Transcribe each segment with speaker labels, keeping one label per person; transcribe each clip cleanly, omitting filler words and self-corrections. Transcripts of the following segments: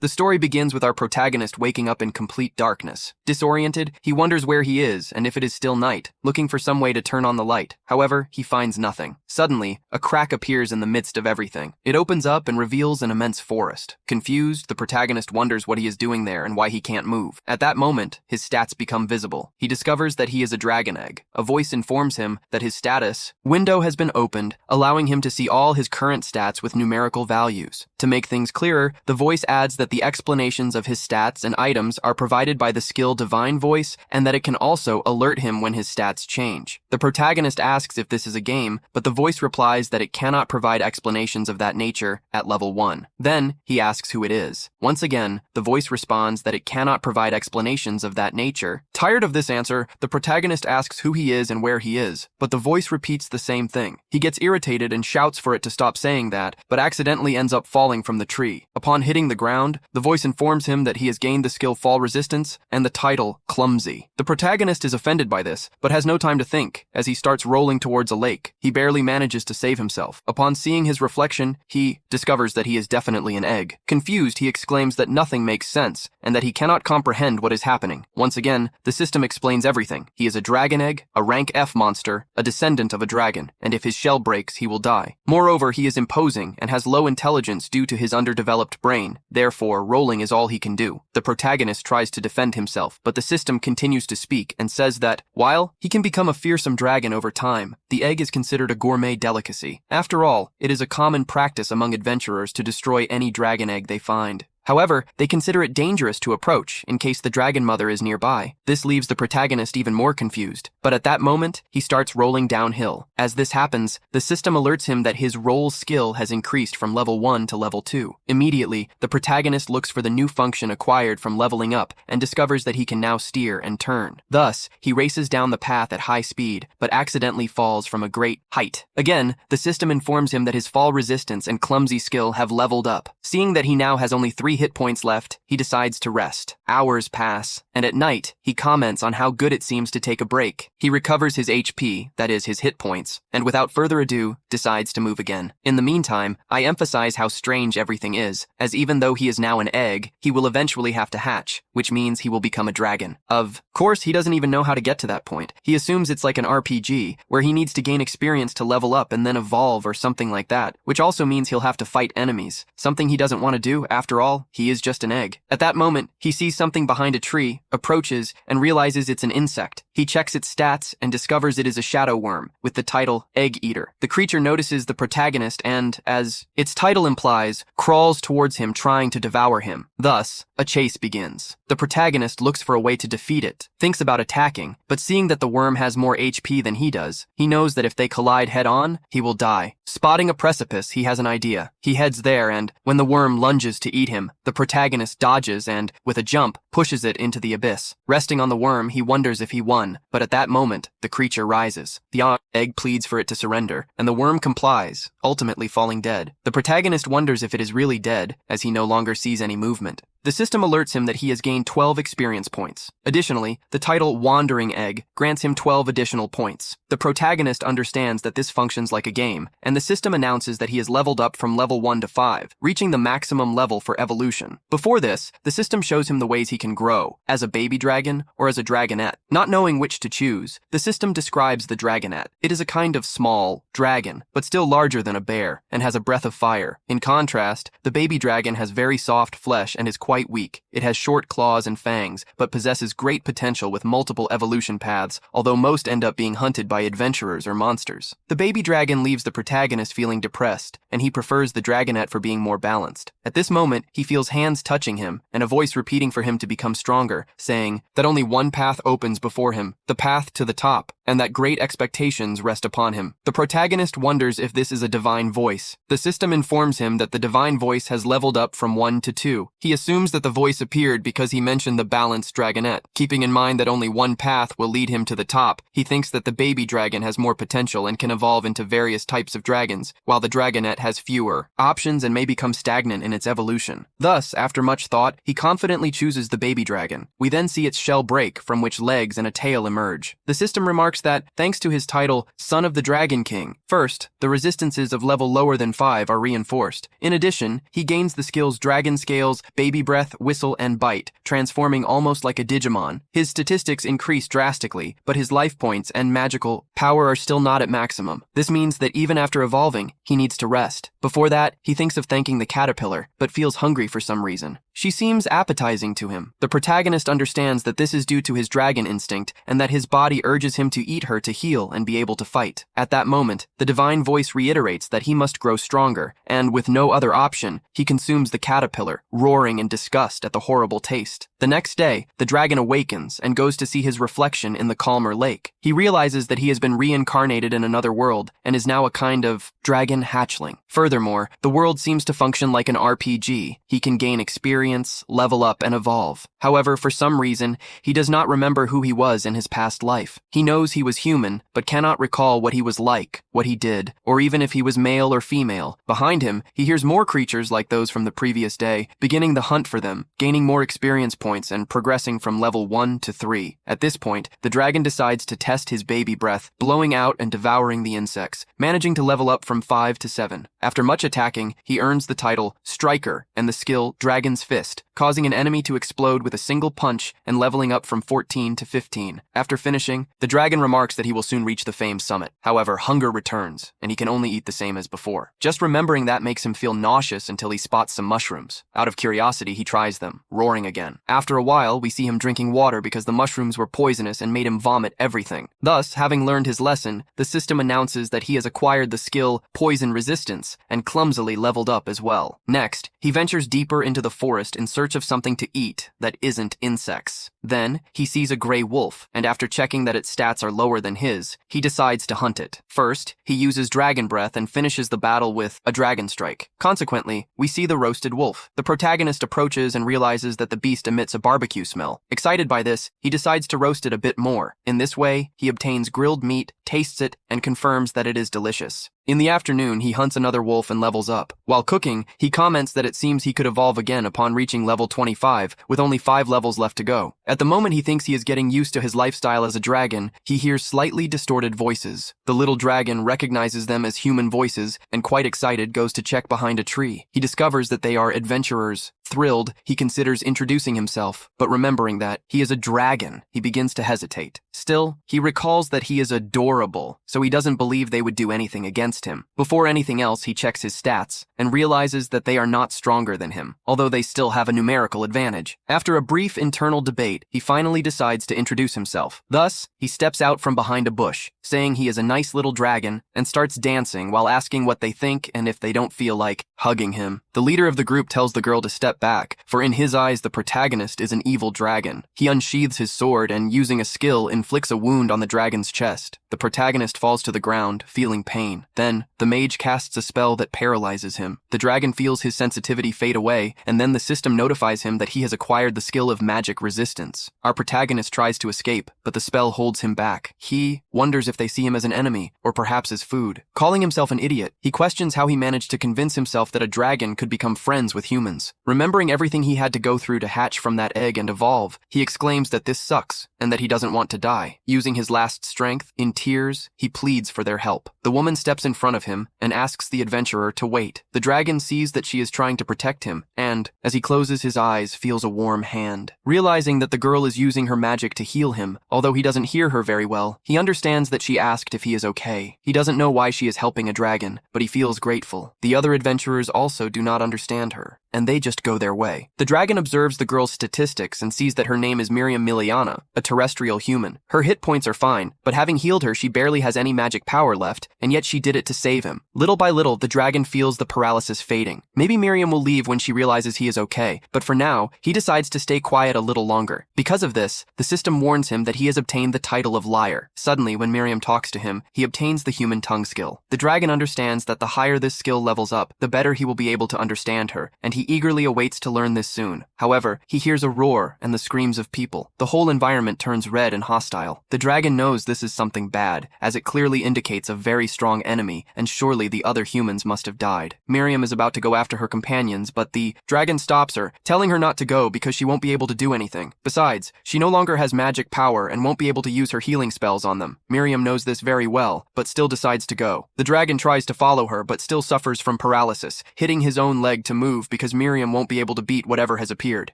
Speaker 1: The story begins with our protagonist waking up in complete darkness. Disoriented, he wonders where he is and if it is still night, looking for some way to turn on the light. However, he finds nothing. Suddenly, a crack appears in the midst of everything. It opens up and reveals an immense forest. Confused, the protagonist wonders what he is doing there and why he can't move. At that moment, his stats become visible. He discovers that he is a dragon egg. A voice informs him that his status window has been opened, allowing him to see all his current stats with numerical values. To make things clearer, the voice adds that the explanations of his stats and items are provided by the skill Divine Voice, and that it can also alert him when his stats change. The protagonist asks if this is a game, but the voice replies that it cannot provide explanations of that nature at level 1. Then, he asks who it is. Once again, the voice responds that it cannot provide explanations of that nature. Tired of this answer, the protagonist asks who he is and where he is, but the voice repeats the same thing. He gets irritated and shouts for it to stop saying that, but accidentally ends up falling from the tree. Upon hitting the ground, the voice informs him that he has gained the skill Fall Resistance and the title Clumsy. The protagonist is offended by this, but has no time to think, as he starts rolling towards a lake. He barely manages to save himself. Upon seeing his reflection, he discovers that he is definitely an egg. Confused, he exclaims that nothing makes sense, and that he cannot comprehend what is happening. Once again, the system explains everything. He is a dragon egg, a rank F monster, a descendant of a dragon, and if his shell breaks, he will die. Moreover, he is imposing and has low intelligence due to his underdeveloped brain. Therefore, rolling is all he can do. The protagonist tries to defend himself, but the system continues to speak and says that, while he can become a fearsome dragon over time, the egg is considered a gourmet delicacy. After all, it is a common practice among adventurers to destroy any dragon egg they find. However, they consider it dangerous to approach in case the dragon mother is nearby. This leaves the protagonist even more confused, but at that moment, he starts rolling downhill. As this happens, the system alerts him that his roll skill has increased from level 1 to level 2. Immediately, the protagonist looks for the new function acquired from leveling up and discovers that he can now steer and turn. Thus, he races down the path at high speed, but accidentally falls from a great height. Again, the system informs him that his fall resistance and clumsy skill have leveled up. Seeing that he now has only 3 hit points left, he decides to rest. Hours pass, and at night, he comments on how good it seems to take a break. He recovers his HP, that is his hit points, and without further ado, decides to move again. In the meantime, I emphasize how strange everything is, as even though he is now an egg, he will eventually have to hatch, which means he will become a dragon. Of course, he doesn't even know how to get to that point. He assumes it's like an RPG, where he needs to gain experience to level up and then evolve or something like that, which also means he'll have to fight enemies, something he doesn't want to do. After all, he is just an egg. At that moment, he sees something behind a tree, approaches, and realizes it's an insect. He checks its stats and discovers it is a shadow worm, with the title Egg Eater. The creature notices the protagonist and, as its title implies, crawls towards him trying to devour him. Thus, a chase begins. The protagonist looks for a way to defeat it, thinks about attacking, but seeing that the worm has more HP than he does, he knows that if they collide head-on, he will die. Spotting a precipice, he has an idea. He heads there and, when the worm lunges to eat him, the protagonist dodges and, with a jump, pushes it into the abyss. Resting on the worm, he wonders if he won, but at that moment, the creature rises. The egg pleads for it to surrender, and the worm complies, ultimately falling dead. The protagonist wonders if it is really dead, as he no longer sees any movement. The system alerts him that he has gained 12 experience points. Additionally, the title Wandering Egg grants him 12 additional points. The protagonist understands that this functions like a game, and the system announces that he has leveled up from level 1 to 5, reaching the maximum level for evolution. Before this, the system shows him the ways he can grow, as a baby dragon or as a dragonette. Not knowing which to choose, the system describes the dragonette. It is a kind of small dragon, but still larger than a bear, and has a breath of fire. In contrast, the baby dragon has very soft flesh and is quite weak. It has short claws and fangs, but possesses great potential with multiple evolution paths, although most end up being hunted by adventurers or monsters. The baby dragon leaves the protagonist feeling depressed, and he prefers the dragonette for being more balanced. At this moment, he feels hands touching him, and a voice repeating for him to become stronger, saying that only one path opens before him, the path to the top, and that great expectations rest upon him. The protagonist wonders if this is a divine voice. The system informs him that the divine voice has leveled up from 1 to 2. He assumes that the voice appeared because he mentioned the balanced dragonette. Keeping in mind that only one path will lead him to the top, he thinks that the baby dragon has more potential and can evolve into various types of dragons, while the dragonette has fewer options and may become stagnant in its evolution. Thus, after much thought, he confidently chooses the baby dragon. We then see its shell break, from which legs and a tail emerge. The system remarks that, thanks to his title, Son of the Dragon King, first, the resistances of level lower than 5 are reinforced. In addition, he gains the skills Dragon Scales, Baby breath, whistle, and bite, transforming almost like a Digimon. His statistics increase drastically, but his life points and magical power are still not at maximum. This means that even after evolving, he needs to rest. Before that, he thinks of thanking the caterpillar, but feels hungry for some reason. She seems appetizing to him. The protagonist understands that this is due to his dragon instinct and that his body urges him to eat her to heal and be able to fight. At that moment, the divine voice reiterates that he must grow stronger, and with no other option, he consumes the caterpillar, roaring in disgust at the horrible taste. The next day, the dragon awakens and goes to see his reflection in the calmer lake. He realizes that he has been reincarnated in another world and is now a kind of Dragon Hatchling. Furthermore, the world seems to function like an RPG. He can gain experience, level up, and evolve. However, for some reason, he does not remember who he was in his past life. He knows he was human, but cannot recall what he was like, what he did, or even if he was male or female. Behind him, he hears more creatures like those from the previous day, beginning the hunt for them, gaining more experience points and progressing from level 1 to 3. At this point, the dragon decides to test his baby breath, blowing out and devouring the insects, managing to level up from 5 to 7. After much attacking, he earns the title Striker and the skill Dragon's Fist, causing an enemy to explode with a single punch and leveling up from 14 to 15. After finishing, the dragon remarks that he will soon reach the famed summit. However, hunger returns, and he can only eat the same as before. Just remembering that makes him feel nauseous until he spots some mushrooms. Out of curiosity, he tries them, roaring again. After a while, we see him drinking water because the mushrooms were poisonous and made him vomit everything. Thus, having learned his lesson, the system announces that he has acquired the skill Poison Resistance and clumsily leveled up as well. Next, he ventures deeper into the forest in search of something to eat that isn't insects. Then, he sees a gray wolf, and after checking that its stats are lower than his, he decides to hunt it. First, he uses Dragon Breath and finishes the battle with a Dragon Strike. Consequently, we see the roasted wolf. The protagonist approaches and realizes that the beast emits a barbecue smell. Excited by this, he decides to roast it a bit more. In this way, he obtains grilled meat, tastes it, and confirms that it is delicious. In the afternoon, he hunts another wolf and levels up. While cooking, he comments that it seems he could evolve again upon reaching level 25, with only 5 levels left to go. At the moment he thinks he is getting used to his lifestyle as a dragon, he hears slightly distorted voices. The little dragon recognizes them as human voices and, quite excited, goes to check behind a tree. He discovers that they are adventurers. Thrilled, he considers introducing himself, but remembering that he is a dragon, he begins to hesitate. Still, he recalls that he is adorable, so he doesn't believe they would do anything against him. Before anything else, he checks his stats and realizes that they are not stronger than him, although they still have a numerical advantage. After a brief internal debate, he finally decides to introduce himself. Thus, he steps out from behind a bush, saying he is a nice little dragon, and starts dancing while asking what they think and if they don't feel like hugging him. The leader of the group tells the girl to step back, for in his eyes the protagonist is an evil dragon. He unsheathes his sword and, using a skill, inflicts a wound on the dragon's chest. The protagonist falls to the ground, feeling pain. Then, the mage casts a spell that paralyzes him. The dragon feels his sensitivity fade away, and then the system notifies him that he has acquired the skill of magic resistance. Our protagonist tries to escape, but the spell holds him back. He wonders if they see him as an enemy, or perhaps as food. Calling himself an idiot, he questions how he managed to convince himself that a dragon could become friends with humans. Remembering everything he had to go through to hatch from that egg and evolve, he exclaims that this sucks, and that he doesn't want to die. Using his last strength, in tears, he pleads for their help. The woman steps in front of him and asks the adventurer to wait. The dragon sees that she is trying to protect him, and, as he closes his eyes, feels a warm hand. Realizing that the girl is using her magic to heal him, although he doesn't hear her very well, he understands that she asked if he is okay. He doesn't know why she is helping a dragon, but he feels grateful. The other adventurers also do not understand her, and they just go their way. The dragon observes the girl's statistics and sees that her name is Miriam Miliana, a terrestrial human. Her hit points are fine, but having healed her, she barely has any magic power left, and yet she did it to save him. Little by little, the dragon feels the paralysis fading. Maybe Miriam will leave when she realizes he is okay, but for now, he decides to stay quiet a little longer. Because of this, the system warns him that he has obtained the title of liar. Suddenly, when Miriam talks to him, he obtains the human tongue skill. The dragon understands that the higher this skill levels up, the better he will be able to understand her, and he eagerly awaits to learn this soon. However, he hears a roar and the screams of people. The whole environment turns red and hostile. The dragon knows this is something bad, as it clearly indicates a very strong enemy, and surely the other humans must have died. Miriam is about to go after her companions, but the dragon stops her, telling her not to go because she won't be able to do anything. Besides, she no longer has magic power and won't be able to use her healing spells on them. Miriam knows this very well, but still decides to go. The dragon tries to follow her, but still suffers from paralysis, hitting his own leg to move because Miriam won't be able to beat whatever has appeared.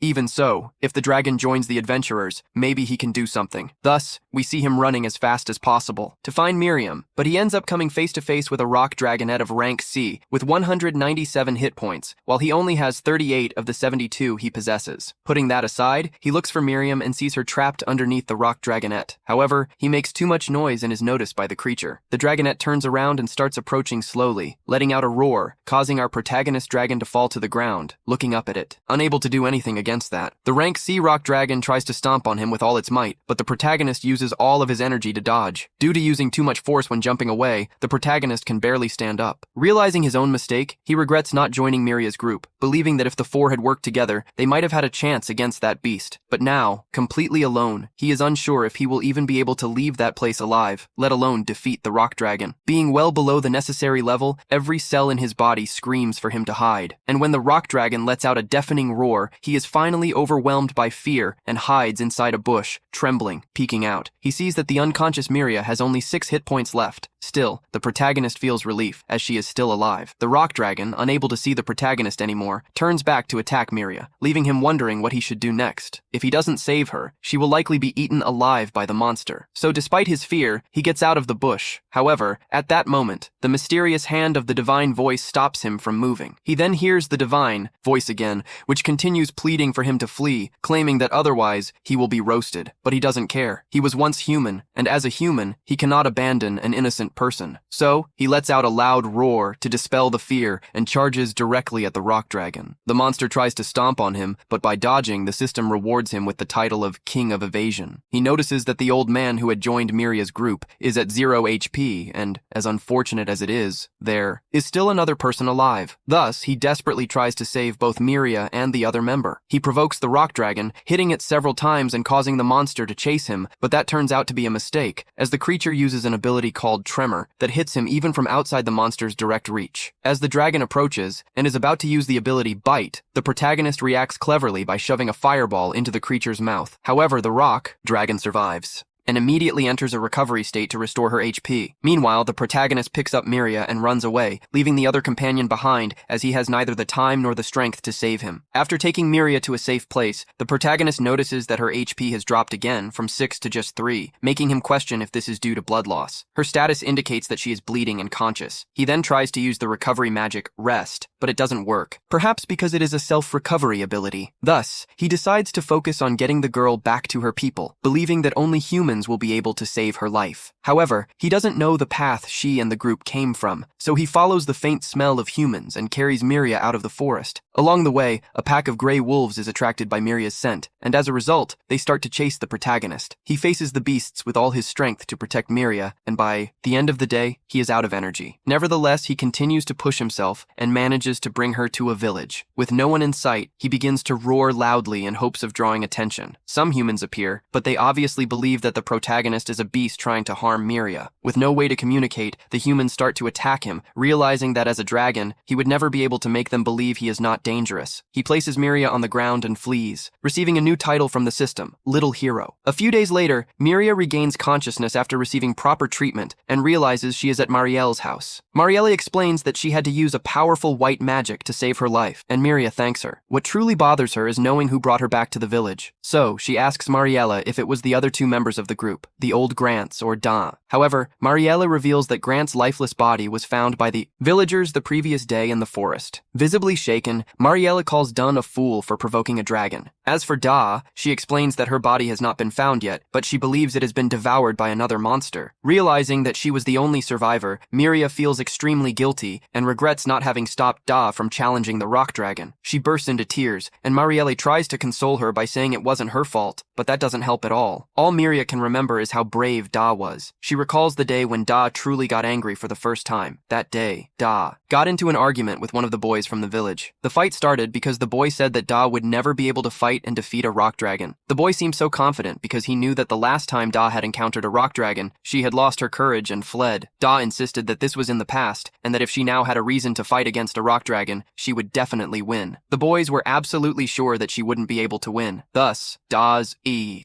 Speaker 1: Even so, if the dragon joins the adventurers, maybe he can do something. Thus, we see him running as fast as possible to find Miriam, but he ends up coming face to face with a rock dragonette of rank C with 197 hit points, while he only has 38 of the 72 he possesses. Putting that aside, he looks for Miriam and sees her trapped underneath the rock dragonette. However, he makes too much noise and is noticed by the creature. The dragonette turns around and starts approaching slowly, letting out a roar, causing our protagonist dragon to fall to the ground, looking up at it, unable to do anything against that. The rank C rock dragon tries to stomp on him with all its might, but the protagonist uses all of his energy to dodge. Due to using too much force when jumping away, the protagonist can barely stand up. Realizing his own mistake, he regrets not joining Miria's group, believing that if the four had worked together, they might have had a chance against that beast. But now, completely alone, he is unsure if he will even be able to leave that place alive, let alone defeat the rock dragon. Being well below the necessary level, every cell in his body screams for him to hide. And when the rock dragon lets out a deafening roar, he is finally overwhelmed by fear and hides inside a bush, trembling, peeking out. He sees that the unconscious Miria has only 6 hit points left. Still, the protagonist feels relief, as she is still alive. The rock dragon, unable to see the protagonist anymore, turns back to attack Miria, leaving him wondering what he should do next. If he doesn't save her, she will likely be eaten alive by the monster. So despite his fear, he gets out of the bush. However, at that moment, the mysterious hand of the divine voice stops him from moving. He then hears the divine voice again, which continues pleading for him to flee, claiming that otherwise he will be roasted. But he doesn't care. He was once human, and as a human, he cannot abandon an innocent person. So, he lets out a loud roar to dispel the fear and charges directly at the rock dragon. The monster tries to stomp on him, but by dodging, the system rewards him with the title of King of Evasion. He notices that the old man who had joined Miria's group is at 0 HP, and, as unfortunate as it is, there is still another person alive. Thus, he desperately tries to save both Miria and the other member. He provokes the rock dragon, hitting it several times and causing the monster to chase him, but that turns out to be a mistake, as the creature uses an ability called Tremor that hits him even from outside the monster's direct reach. As the dragon approaches and is about to use the ability Bite, the protagonist reacts cleverly by shoving a fireball into the creature's mouth. However, the rock dragon survives and immediately enters a recovery state to restore her HP. Meanwhile, the protagonist picks up Miria and runs away, leaving the other companion behind as he has neither the time nor the strength to save him. After taking Miria to a safe place, the protagonist notices that her HP has dropped again from 6 to just 3, making him question if this is due to blood loss. Her status indicates that she is bleeding and conscious. He then tries to use the recovery magic Rest, but it doesn't work, perhaps because it is a self-recovery ability. Thus, he decides to focus on getting the girl back to her people, believing that only humans will be able to save her life. However, he doesn't know the path she and the group came from, so he follows the faint smell of humans and carries Miria out of the forest. Along the way, a pack of gray wolves is attracted by Miria's scent, and as a result, they start to chase the protagonist. He faces the beasts with all his strength to protect Miria, and by the end of the day, he is out of energy. Nevertheless, he continues to push himself and manages to bring her to a village. With no one in sight, he begins to roar loudly in hopes of drawing attention. Some humans appear, but they obviously believe that the protagonist is a beast trying to harm Miria. With no way to communicate, the humans start to attack him, realizing that as a dragon, he would never be able to make them believe he is not dangerous. He places Miria on the ground and flees, receiving a new title from the system, Little Hero. A few days later, Miria regains consciousness after receiving proper treatment and realizes she is at Marielle's house. Marielle explains that she had to use a powerful white magic to save her life, and Miria thanks her. What truly bothers her is knowing who brought her back to the village. So, she asks Mariella if it was the other 2 members of the group, the old Grants or Da. However, Mariella reveals that Grant's lifeless body was found by the villagers the previous day in the forest. Visibly shaken, Mariella calls Dun a fool for provoking a dragon. As for Da, she explains that her body has not been found yet, but she believes it has been devoured by another monster. Realizing that she was the only survivor, Miria feels extremely guilty and regrets not having stopped Da from challenging the rock dragon. She bursts into tears, and Marielle tries to console her by saying it wasn't her fault, but that doesn't help at all. All Miria can remember is how brave Da was. She recalls the day when Da truly got angry for the first time. That day, Da got into an argument with one of the boys from the village. The fight started because the boy said that Da would never be able to fight and defeat a rock dragon. The boy seemed so confident because he knew that the last time Da had encountered a rock dragon, she had lost her courage and fled. Da insisted that this was in the past, and that if she now had a reason to fight against a rock dragon, she would definitely win. The boys were absolutely sure that she wouldn't be able to win. Thus, Da's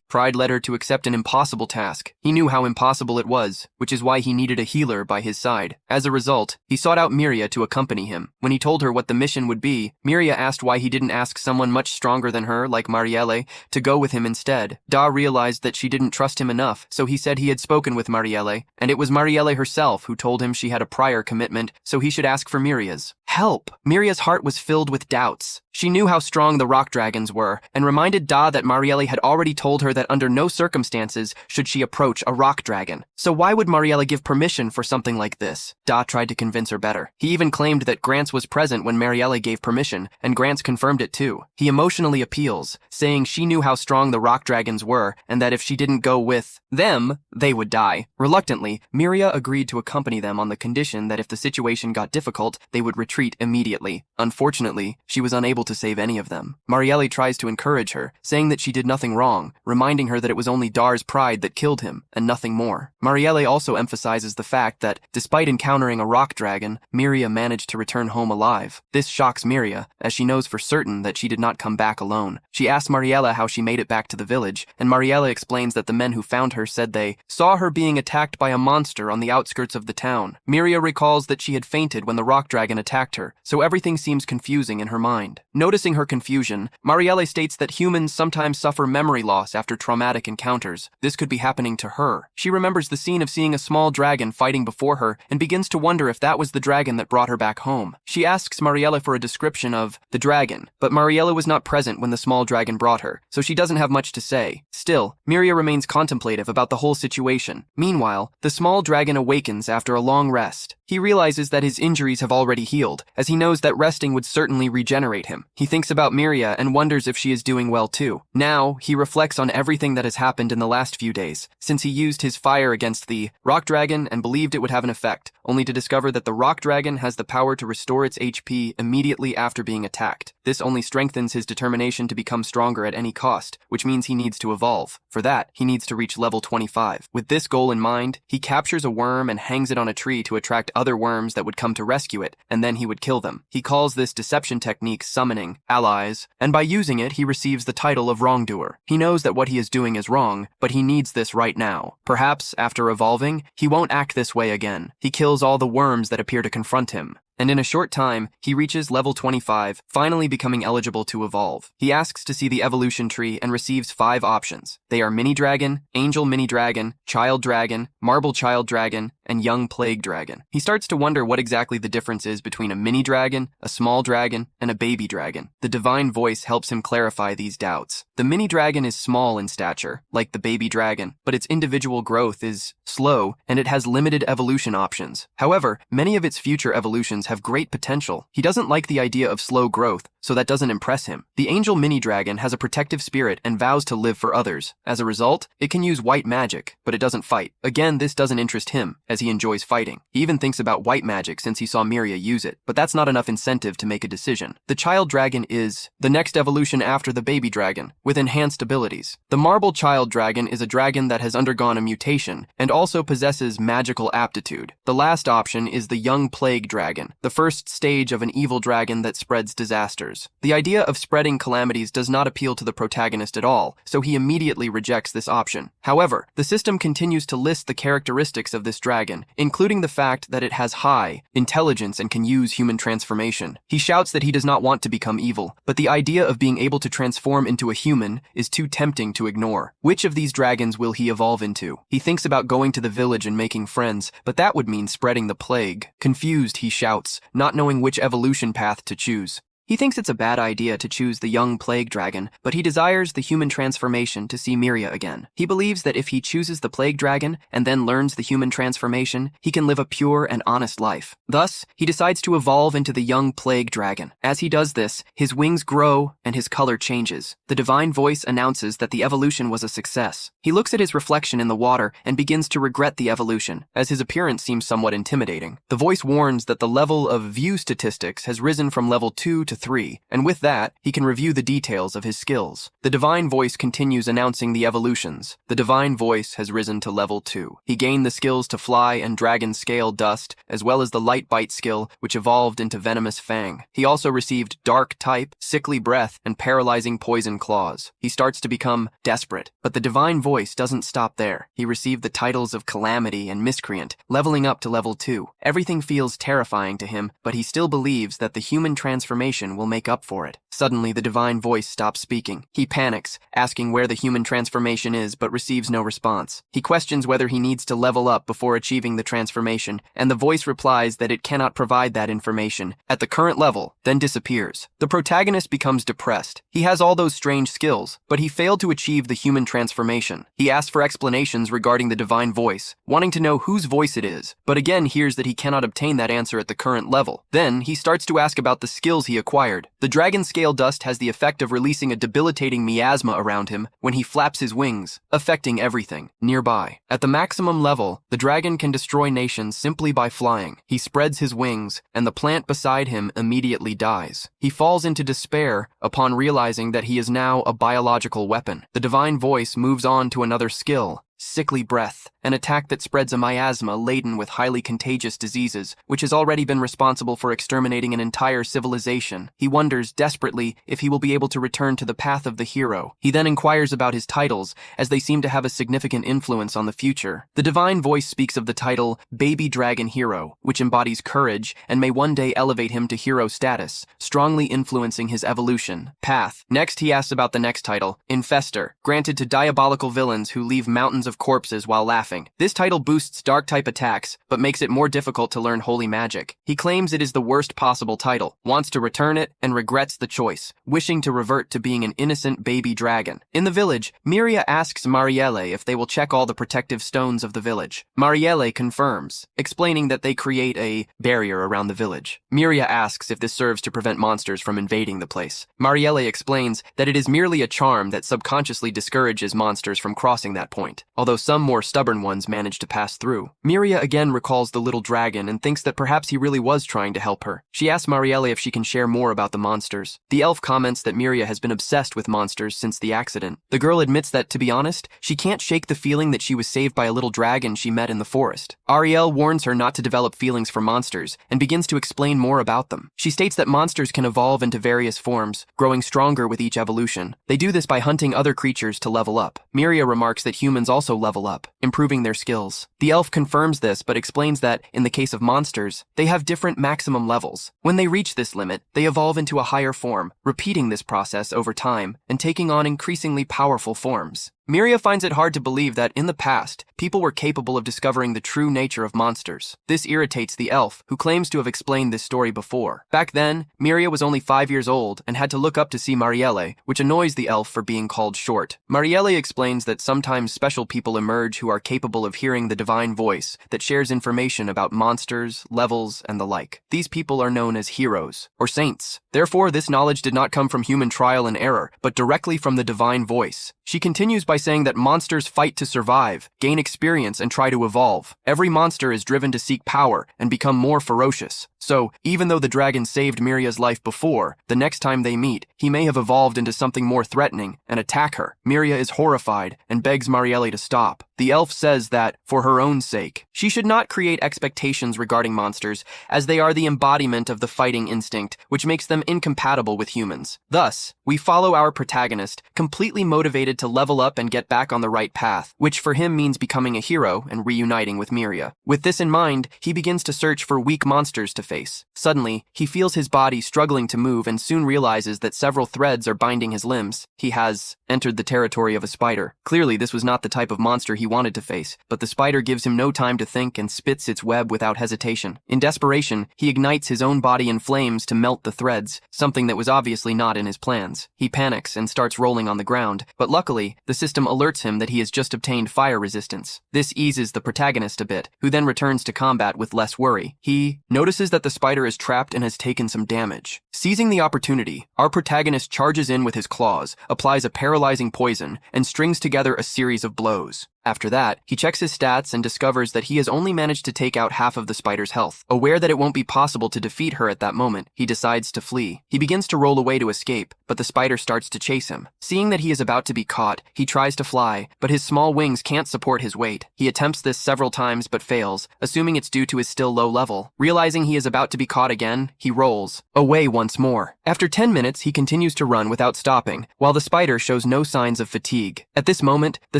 Speaker 1: pride led her to accept an impossible task. He knew how impossible it was, was, which is why he needed a healer by his side. As a result, he sought out Miria to accompany him. When he told her what the mission would be, Miria asked why he didn't ask someone much stronger than her, like Marielle, to go with him instead. Da realized that she didn't trust him enough, so he said he had spoken with Marielle, and it was Marielle herself who told him she had a prior commitment, so he should ask for Miria's help. Miria's heart was filled with doubts. She knew how strong the rock dragons were, and reminded Da that Marielle had already told her that under no circumstances should she approach a rock dragon. So why would Marielle give permission for something like this? Da tried to convince her better. He even claimed that Grants was present when Marielle gave permission, and Grants confirmed it too. He emotionally appeals, saying she knew how strong the rock dragons were, and that if she didn't go with them, they would die. Reluctantly, Miria agreed to accompany them on the condition that if the situation got difficult, they would retreat immediately. Unfortunately, she was unable to save any of them. Marielle tries to encourage her, saying that she did nothing wrong, reminding her that it was only Dar's pride that killed him, and nothing more. Marielle also emphasizes the fact that, despite encountering a rock dragon, Miria managed to return home alive. This shocks Miria, as she knows for certain that she did not come back alone. She asks Marielle how she made it back to the village, and Marielle explains that the men who found her said they saw her being attacked by a monster on the outskirts of the town. Miria recalls that she had fainted when the rock dragon attacked her, so everything seems confusing in her mind. Noticing her confusion, Marielle states that humans sometimes suffer memory loss after traumatic encounters. This could be happening to her. She remembers the scene of seeing a small dragon fighting before her and begins to wonder if that was the dragon that brought her back home. She asks Marielle for a description of the dragon, but Marielle was not present when the small dragon brought her, so she doesn't have much to say. Still, Miria remains contemplative about the whole situation. Meanwhile, the small dragon awakens after a long rest. He realizes that his injuries have already healed, as he knows that resting would certainly regenerate him. He thinks about Miria and wonders if she is doing well too. Now, he reflects on everything that has happened in the last few days, since he used his fire against the rock dragon and believed it would have an effect, only to discover that the rock dragon has the power to restore its HP immediately after being attacked. This only strengthens his determination to become stronger at any cost, which means he needs to evolve. For that, he needs to reach level 25. With this goal in mind, he captures a worm and hangs it on a tree to attract other worms that would come to rescue it, and then he would kill them. He calls this deception technique summoning allies, and by using it, he receives the title of wrongdoer. He knows that what he is doing is wrong, but he needs this right now. Perhaps, after evolving, he won't act this way again. He kills all the worms that appear to confront him. And in a short time, he reaches level 25, finally becoming eligible to evolve. He asks to see the evolution tree and receives 5 options. They are Mini Dragon, Angel Mini Dragon, Child Dragon, Marble Child Dragon, and Young Plague Dragon. He starts to wonder what exactly the difference is between a mini dragon, a small dragon, and a baby dragon. The divine voice helps him clarify these doubts. The mini dragon is small in stature, like the baby dragon, but its individual growth is slow, and it has limited evolution options. However, many of its future evolutions have great potential. He doesn't like the idea of slow growth, so that doesn't impress him. The Angel Mini Dragon has a protective spirit and vows to live for others. As a result, it can use white magic, but it doesn't fight. Again, this doesn't interest him, as he enjoys fighting. He even thinks about white magic since he saw Miria use it, but that's not enough incentive to make a decision. The Child Dragon is the next evolution after the Baby Dragon, with enhanced abilities. The Marble Child Dragon is a dragon that has undergone a mutation, and also possesses magical aptitude. The last option is the Young Plague Dragon, the first stage of an evil dragon that spreads disasters. The idea of spreading calamities does not appeal to the protagonist at all, so he immediately rejects this option. However, the system continues to list the characteristics of this dragon, including the fact that it has high intelligence and can use human transformation. He shouts that he does not want to become evil, but the idea of being able to transform into a human is too tempting to ignore. Which of these dragons will he evolve into? He thinks about going to the village and making friends, but that would mean spreading the plague. Confused, he shouts, not knowing which evolution path to choose. He thinks it's a bad idea to choose the Young Plague Dragon, but he desires the human transformation to see Miria again. He believes that if he chooses the Plague Dragon and then learns the human transformation, he can live a pure and honest life. Thus, he decides to evolve into the Young Plague Dragon. As he does this, his wings grow and his color changes. The divine voice announces that the evolution was a success. He looks at his reflection in the water and begins to regret the evolution, as his appearance seems somewhat intimidating. The voice warns that the level of view statistics has risen from level 2 to 3, and with that, he can review the details of his skills. The Divine Voice continues announcing the evolutions. The Divine Voice has risen to level 2. He gained the skills to fly and dragon scale dust, as well as the light bite skill, which evolved into venomous fang. He also received dark type, sickly breath, and paralyzing poison claws. He starts to become desperate, but the Divine Voice doesn't stop there. He received the titles of Calamity and Miscreant, leveling up to level 2. Everything feels terrifying to him, but he still believes that the human transformation will make up for it. Suddenly, the Divine Voice stops speaking. He panics, asking where the human transformation is, but receives no response. He questions whether he needs to level up before achieving the transformation, and the voice replies that it cannot provide that information at the current level, then disappears. The protagonist becomes depressed. He has all those strange skills, but he failed to achieve the human transformation. He asks for explanations regarding the Divine Voice, wanting to know whose voice it is, but again hears that he cannot obtain that answer at the current level. Then, he starts to ask about the skills he acquired. The dragon scale dust has the effect of releasing a debilitating miasma around him when he flaps his wings, affecting everything nearby. At the maximum level, the dragon can destroy nations simply by flying. He spreads his wings, and the plant beside him immediately dies. He falls into despair upon realizing that he is now a biological weapon. The Divine Voice moves on to another skill, sickly breath, an attack that spreads a miasma laden with highly contagious diseases, which has already been responsible for exterminating an entire civilization. He wonders desperately if he will be able to return to the path of the hero. He then inquires about his titles, as they seem to have a significant influence on the future. The Divine Voice speaks of the title Baby Dragon Hero, which embodies courage and may one day elevate him to hero status, strongly influencing his evolution path. Next, he asks about the next title, Infester, granted to diabolical villains who leave mountains of corpses while laughing. This title boosts dark-type attacks, but makes it more difficult to learn holy magic. He claims it is the worst possible title, wants to return it, and regrets the choice, wishing to revert to being an innocent baby dragon. In the village, Miria asks Marielle if they will check all the protective stones of the village. Marielle confirms, explaining that they create a barrier around the village. Miria asks if this serves to prevent monsters from invading the place. Marielle explains that it is merely a charm that subconsciously discourages monsters from crossing that point, although some more stubborn ones manage to pass through. Miria again recalls the little dragon and thinks that perhaps he really was trying to help her. She asks Marielle if she can share more about the monsters. The elf comments that Miria has been obsessed with monsters since the accident. The girl admits that, to be honest, she can't shake the feeling that she was saved by a little dragon she met in the forest. Ariel warns her not to develop feelings for monsters and begins to explain more about them. She states that monsters can evolve into various forms, growing stronger with each evolution. They do this by hunting other creatures to level up. Miria remarks that humans also level up, improving their skills. The elf confirms this but explains that, in the case of monsters, they have different maximum levels. When they reach this limit, they evolve into a higher form, repeating this process over time and taking on increasingly powerful forms. Miria finds it hard to believe that, in the past, people were capable of discovering the true nature of monsters. This irritates the elf, who claims to have explained this story before. Back then, Miria was only 5 years old and had to look up to see Marielle, which annoys the elf for being called short. Marielle explains that sometimes special people emerge who are capable of hearing the Divine Voice that shares information about monsters, levels, and the like. These people are known as heroes, or saints. Therefore, this knowledge did not come from human trial and error, but directly from the Divine Voice. She continues by saying that monsters fight to survive, gain experience, and try to evolve. Every monster is driven to seek power and become more ferocious. So, even though the dragon saved Miria's life before, the next time they meet, he may have evolved into something more threatening and attack her. Miria is horrified and begs Marielle to stop. The elf says that, for her own sake, she should not create expectations regarding monsters, as they are the embodiment of the fighting instinct, which makes them incompatible with humans. Thus, we follow our protagonist, completely motivated to level up and get back on the right path, which for him means becoming a hero and reuniting with Miria. With this in mind, he begins to search for weak monsters to face. Suddenly, he feels his body struggling to move and soon realizes that several threads are binding his limbs. He has entered the territory of a spider. Clearly, this was not the type of monster he wanted to face, but the spider gives him no time to think and spits its web without hesitation. In desperation, he ignites his own body in flames to melt the threads, something that was obviously not in his plans. He panics and starts rolling on the ground, but luckily, the system alerts him that he has just obtained fire resistance. This eases the protagonist a bit, who then returns to combat with less worry. He notices that the spider is trapped and has taken some damage. Seizing the opportunity, our protagonist charges in with his claws, applies a paralyzing poison, and strings together a series of blows. After that, he checks his stats and discovers that he has only managed to take out half of the spider's health. Aware that it won't be possible to defeat her at that moment, he decides to flee. He begins to roll away to escape, but the spider starts to chase him. Seeing that he is about to be caught, he tries to fly, but his small wings can't support his weight. He attempts this several times but fails, assuming it's due to his still low level. Realizing he is about to be caught again, he rolls away once more. After 10 minutes, he continues to run without stopping, while the spider shows no signs of fatigue. At this moment, the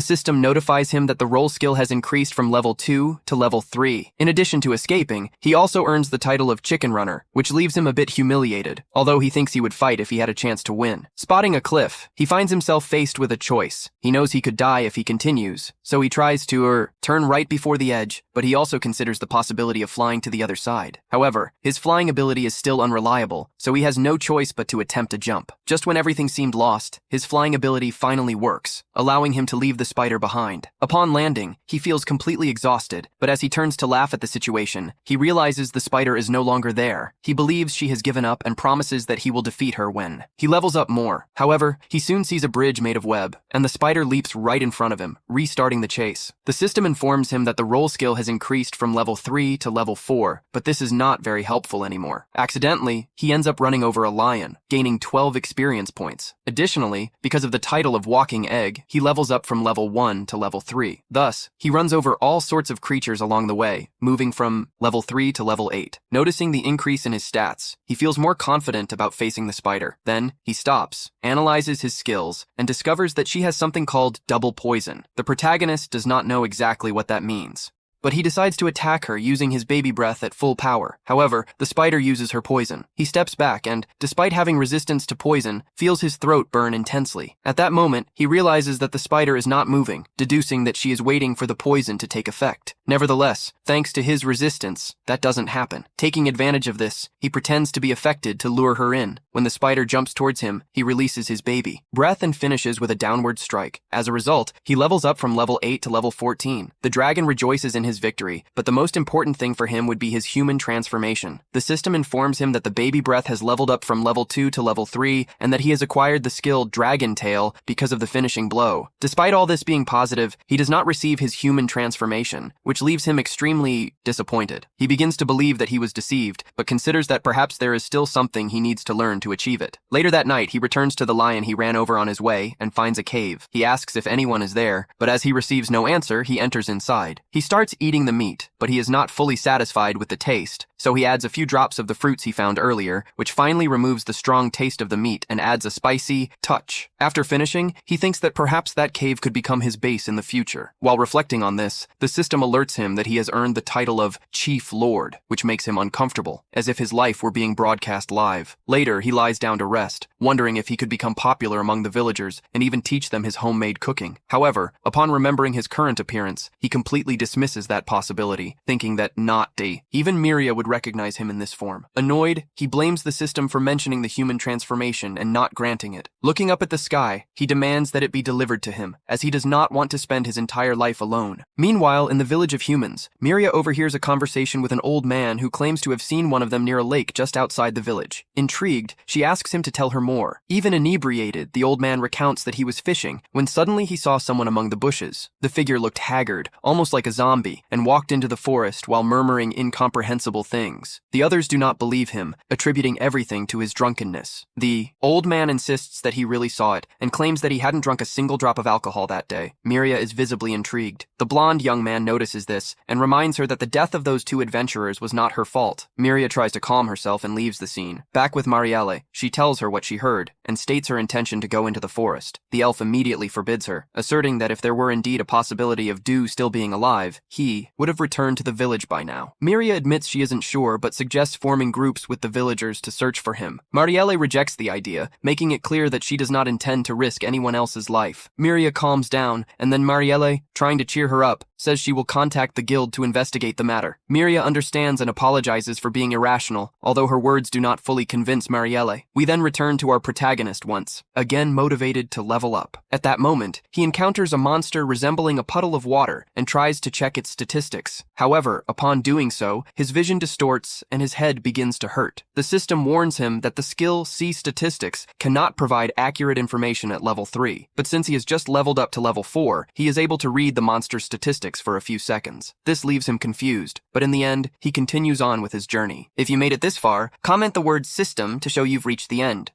Speaker 1: system notifies him that the roll skill has increased from level 2 to level 3. In addition to escaping, he also earns the title of Chicken Runner, which leaves him a bit humiliated, although he thinks he would fight if he had a chance to win. Spotting a cliff, he finds himself faced with a choice. He knows he could die if he continues, so he tries to turn right before the edge, but he also considers the possibility of flying to the other side. However, his flying ability is still unreliable, so he has no choice but to attempt a jump. Just when everything seemed lost, his flying ability finally works, allowing him to leave the spider behind. Upon landing, he feels completely exhausted, but as he turns to laugh at the situation, he realizes the spider is no longer there. He believes she has given up and promises that he will defeat her when he levels up more. However, he soon sees a bridge made of web, and the spider leaps right in front of him, restarting the chase. The system informs him that the roll skill has increased from level 3 to level 4, but this is not very helpful anymore. Accidentally, he ends up running over a lion, gaining 12 experience points. Additionally, because of the title of Walking Egg, he levels up from level 1 to level 3. Thus, he runs over all sorts of creatures along the way, moving from level 3 to level 8. Noticing the increase in his stats, he feels more confident about facing the spider. Then, he stops, analyzes his skills, and discovers that she has something called double poison. The protagonist does not know exactly what that means, but he decides to attack her using his baby breath at full power. However, the spider uses her poison. He steps back and, despite having resistance to poison, feels his throat burn intensely. At that moment, he realizes that the spider is not moving, deducing that she is waiting for the poison to take effect. Nevertheless, thanks to his resistance, that doesn't happen. Taking advantage of this, he pretends to be affected to lure her in. When the spider jumps towards him, he releases his baby breath and finishes with a downward strike. As a result, he levels up from level 8 to level 14. The dragon rejoices in his victory, but the most important thing for him would be his human transformation. The system informs him that the baby breath has leveled up from level 2 to level 3, and that he has acquired the skill Dragon Tail because of the finishing blow. Despite all this being positive, he does not receive his human transformation, which leaves him extremely disappointed. He begins to believe that he was deceived, but considers that perhaps there is still something he needs to learn to achieve it. Later that night, he returns to the lion he ran over on his way and finds a cave. He asks if anyone is there, but as he receives no answer, he enters inside. He starts eating the meat, but he is not fully satisfied with the taste, so he adds a few drops of the fruits he found earlier, which finally removes the strong taste of the meat and adds a spicy touch. After finishing, he thinks that perhaps that cave could become his base in the future. While reflecting on this, the system alerts him that he has earned the title of Chief Lord, which makes him uncomfortable, as if his life were being broadcast live. Later, he lies down to rest, wondering if he could become popular among the villagers and even teach them his homemade cooking. However, upon remembering his current appearance, he completely dismisses that possibility, thinking that even Miria would recognize him in this form. Annoyed, he blames the system for mentioning the human transformation and not granting it. Looking up at the sky, he demands that it be delivered to him, as he does not want to spend his entire life alone. Meanwhile, in the village of humans, Miria overhears a conversation with an old man who claims to have seen one of them near a lake just outside the village. Intrigued, she asks him to tell her more. Even inebriated, the old man recounts that he was fishing when suddenly he saw someone among the bushes. The figure looked haggard, almost like a zombie, and walked into the forest while murmuring incomprehensible things. The others do not believe him, attributing everything to his drunkenness. The old man insists that he really saw it and claims that he hadn't drunk a single drop of alcohol that day. Miria is visibly intrigued. The blonde young man notices this and reminds her that the death of those two adventurers was not her fault. Miria tries to calm herself and leaves the scene. Back with Marielle, she tells her what she heard and states her intention to go into the forest. The elf immediately forbids her, asserting that if there were indeed a possibility of Dew still being alive, he would have returned to the village by now. Miria admits she isn't sure, but suggests forming groups with the villagers to search for him. Marielle rejects the idea, making it clear that she does not intend to risk anyone else's life. Miria calms down, and then Marielle, trying to cheer her up, says she will contact the guild to investigate the matter. Miria understands and apologizes for being irrational, although her words do not fully convince Marielle. We then return to our protagonist once again motivated to level up. At that moment, he encounters a monster resembling a puddle of water and tries to check its statistics. However, upon doing so, his vision distorts and his head begins to hurt. The system warns him that the skill See Statistics cannot provide accurate information at level 3, but since he has just leveled up to level 4, he is able to read the monster's statistics for a few seconds. This leaves him confused, but in the end, he continues on with his journey. If you made it this far, comment the word system to show you've reached the end.